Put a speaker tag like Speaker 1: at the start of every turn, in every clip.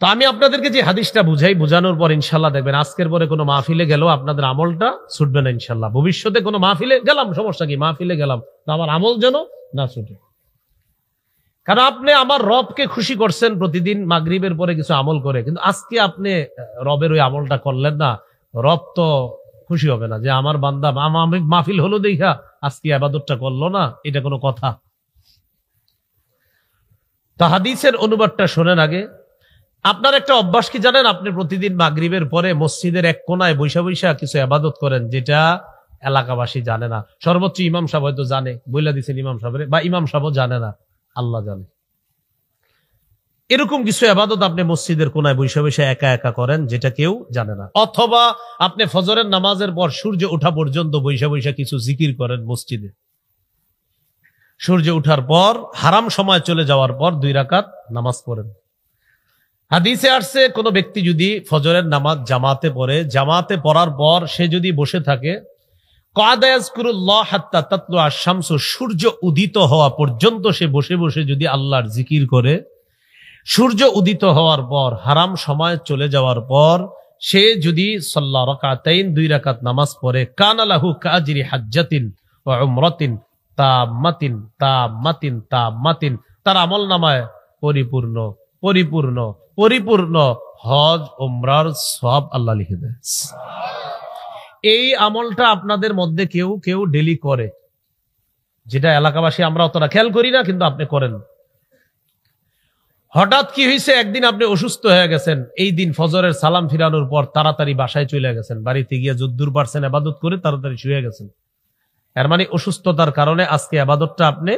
Speaker 1: তো আমি আপনাদেরকে যে হাদিসটা বুঝাই, বোঝানোর পর ইনশাল্লাহ দেখবেন আজকের পরে কোনো মাহফিলে গেলেও আপনাদের আমলটা ছুটবে না ইনশাল্লাহ। ভবিষ্যতে কোনো মাহফিলে গেলাম, সমস্যা কি, মাহফিলে গেলাম, তো আমার আমল যেন না ছুটে। কারণ আপনি আমার রবকে খুশি করছেন প্রতিদিন মাগরিবের পরে কিছু আমল করে, কিন্তু আজকে আপনি রবের ওই আমলটা করলেন না, রব তো খুশি হবে না যে আমার বান্দা আমি মাহফিল হলো দেখা আজকে ইবাদতটা করলো না, এটা কোনো কথা? তো হাদিসের অনুবাদটা শোনেন আগে। আপনার একটা অভ্যাস কি জানেন? আপনি প্রতিদিন মাগরিবের পরে মসজিদের এক কোনায় বৈশা বৈশা কিছু ইবাদত করেন, যেটা এলাকাবাসী জানে না। সর্বোচ্চ ইমাম সাহেব হয়তো জানে, বইলা দিচ্ছেন ইমাম সাহেবের, বা ইমাম সাহেবও জানে না, আল্লাহ জানে। এরকম কিছু ইবাদত আপনি মসজিদের কোনায় বৈশা বৈশা একা একা করেন, যেটা কেউ জানে না। অথবা আপনি ফজরের নামাজের পর সূর্য ওঠা পর্যন্ত বৈশা বৈশা কিছু জিকির করেন মসজিদে। সূর্য ওঠার পর হারাম সময় চলে যাওয়ার পর 2 রাকাত নামাজ পড়েন। হাদিসে আসছে কোন ব্যক্তি যদি ফজরের নামাজ জামাতে পড়ে, জামাতে পড়ার পর সে যদি বসে থাকে, সূর্য উদিত হওয়া পর্যন্ত সে বসে বসে যদি আল্লাহর জিকির করে, সূর্য উদিত হওয়ার পর হারাম সময় চলে যাওয়ার পর সে যদি সাল্লা রাকাতাইন 2 রাকাত নামাজ পড়ে, কানা লাহু কাজরি হাজ্জাতিন ওয়া উমরাতিন তাম্মাতিন তাম্মাতিন তাম্মাতিন, তার আমল নামায় পরিপূর্ণ পরিপূর্ণ পরিপূর্ণ হজ উমরার সওয়াব আল্লাহ লিখে দেয়। এই আমলটা আপনাদের মধ্যে কেউ কেউ ডেলি করে, যেটা এলাকাবাসী আমরা অতটা খেয়াল করি না, কিন্তু আপনি করেন। হঠাৎ কি হয়েছে, একদিন আপনি অসুস্থ হয়ে গেছেন, এই দিন ফজরের সালাম ফিরানোর পর তাড়াতাড়ি বাসায় চলে গেছেন, বাড়িতে গিয়ে যদ্দূর পারছেন ইবাদত করে তাড়াতাড়ি শুয়ে গেছেন। এর মানে অসুস্থতার কারণে আজকে ইবাদতটা আপনি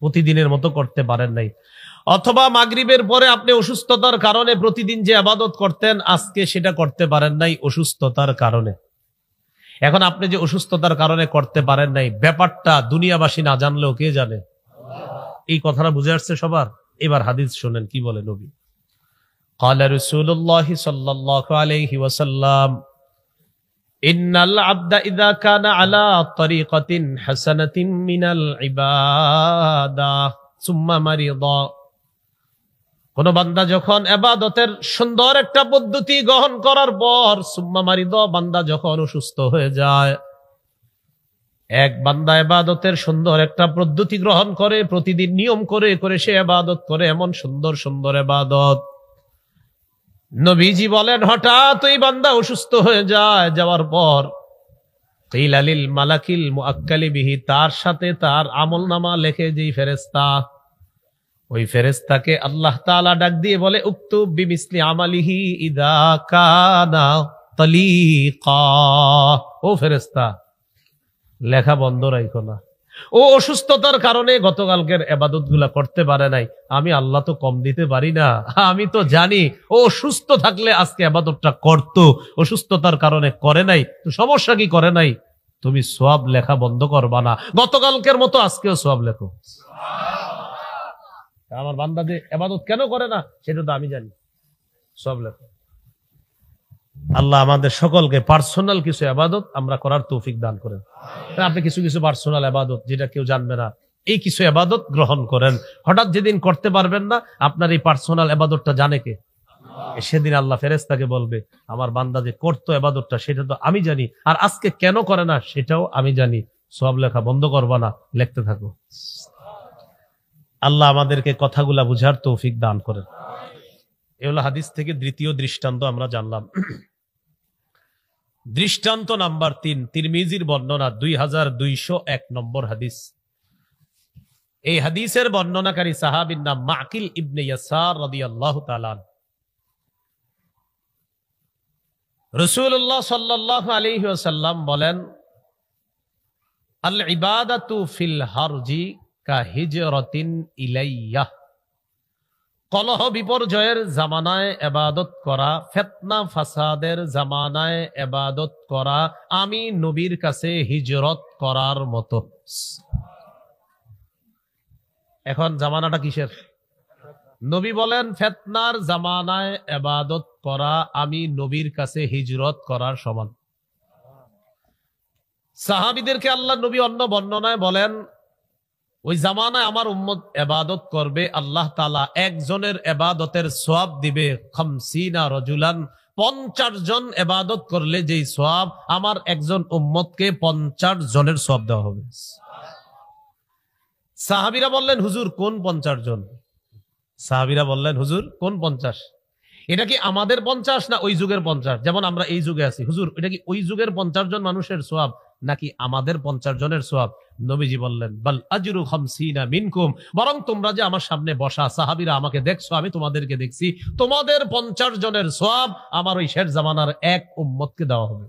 Speaker 1: প্রতিদিনের মতো করতে পারেন নাই। অথবা মাগরিবের পরে আপনি অসুস্থতার কারণে প্রতিদিন যে ইবাদত করতেন আজকে সেটা করতে পারেন নাই অসুস্থতার কারণে। এখন আপনি যে অসুস্থতার কারণে করতে পারেন নাই, ব্যাপারটা দুনিয়াবাসী না জানলেও কে জানে? এই কথাটা বুঝে আসছে সবার? এবার হাদিস শুনেন কি বলে নবী। قال رسول الله صلى الله عليه وسلم إن العبد إذا كان على طريقة حسنة من العبادة ثم مرض, কোন বান্দা যখন ইবাদতের সুন্দর একটা পদ্ধতি গ্রহণ করার পর সুম্মা মারিদ, বান্দা যখন অসুস্থ হয়ে যায়, এক বান্দা ইবাদতের সুন্দর একটা পদ্ধতি গ্রহণ করে, প্রতিদিন নিয়ম করে করে সে ইবাদত করে, এমন সুন্দর সুন্দর ইবাদত, নবীজি বলেন হঠাৎ ওই বান্দা অসুস্থ হয়ে যায়, যাওয়ার পর কিলা লিল মালাকিল মুআক্কালি বিহি, তার সাথে তার আমলনামা লেখে যেই ফেরেশতা, ওই ফেরেশতাকে আল্লাহ তাআলা ডাক দিয়ে বলে উক্তুব বিমিসলি আমালিহি ইদা কানা তালিকা, ও ফেরেশতা লেখা বন্ধ রাখো না, ও অসুস্থতার কারণে গতকালকের ইবাদত গুলা করতে পারে নাই, আমি আল্লাহ তো কম দিতে পারি না, আমি তো জানি ও সুস্থ থাকলে আজকে ইবাদতটা করতো, অসুস্থতার কারণে করে নাই, তো সমস্যা কি করে নাই, তুমি সওয়াব লেখা বন্ধ করবা না, গতকালকের মতো আজকেও সওয়াব লেখো। আমার বান্দা যে ইবাদত কেন করে না সেটা তো আমি জানি, সওয়াব লেখো। আল্লাহ আমাদের সকলকে পার্সোনাল কিছু ইবাদত আমরা করার তৌফিক দান করেন। আপনি কিছু কিছু পার্সোনাল ইবাদত যেটা কেউ জানবে না, এই কিছু ইবাদত গ্রহণ করেন। হঠাৎ যেদিন করতে পারবেন না, আপনার এই পার্সোনাল ইবাদতটা জানে কে? সেদিন আল্লাহ ফেরেশতাকে বলবে আমার বান্দা যে করতো ইবাদতটা সেটা তো আমি জানি, আর আজকে কেন করে না সেটাও আমি জানি, সওয়াব লেখা বন্ধ করবা না, লিখতে থাকো। আল্লাহ আমাদেরকে কথাগুলা বুঝার তৌফিক দান করেন। এগুলো হাদিস থেকে দ্বিতীয় দৃষ্টান্ত আমরা জানলাম। দৃষ্টান্ত নাম্বার 3, তিরমিজির বর্ণনা 2201 নম্বর হাদিস। এই হাদিসের বর্ণনাকারী সাহাবীর নাম মাকিল ইবনে ইয়াসার রাদিয়াল্লাহু তাআলা। রাসূলুল্লাহ সাল্লাল্লাহু আলাইহি ওয়াসাল্লাম বলেন, আল ইবাদাতু ফিল হারজি কা হিজরাতিন ইলাইয়া, কলহ বিপর্যয়ের জামানায় ইবাদত করা, ফিতনা ফাসাদের জামানায় ইবাদত করা আমি নবীর কাছে হিজরত করার মতো। এখন জামানাটা কিসের? নবী বলেন ফিতনার জামানায় ইবাদত করা আমি নবীর কাছে হিজরত করার সমান। সাহাবীদেরকে আল্লাহ নবী অন্য বর্ণনায় বলেন ওই জামানায় আমার উম্মত ইবাদত করবে, আল্লাহ তাআলা একজনের ইবাদতের সওয়াব দিবে 50 রাজুলান, 50 জন ইবাদত করলে যেই সওয়াব, আমার একজন উম্মতকে 50 জনের সওয়াব দেওয়া হবে। সাহাবীরা বললেন হুজুর কোন 50 জন? সাহাবীরা বললেন হুজুর কোন 50? এটা কি আমাদের 50 না ওই যুগের 50? যেমন আমরা এই যুগে আছি, হুজুর এটা কি ওই যুগের 50 জন মানুষের সওয়াব নাকি আমাদের 50 জনের সওয়াব? নবীজি বললেন বাল আজরু 50 মিনকুম, বরং তোমরা যে আমার সামনে বসা সাহাবীরা আমাকে দেখছো, আমি তোমাদেরকে দেখছি, তোমাদের 50 জনের সওয়াব আমার ওই শেষ জামানার এক উম্মতকে দেওয়া হবে।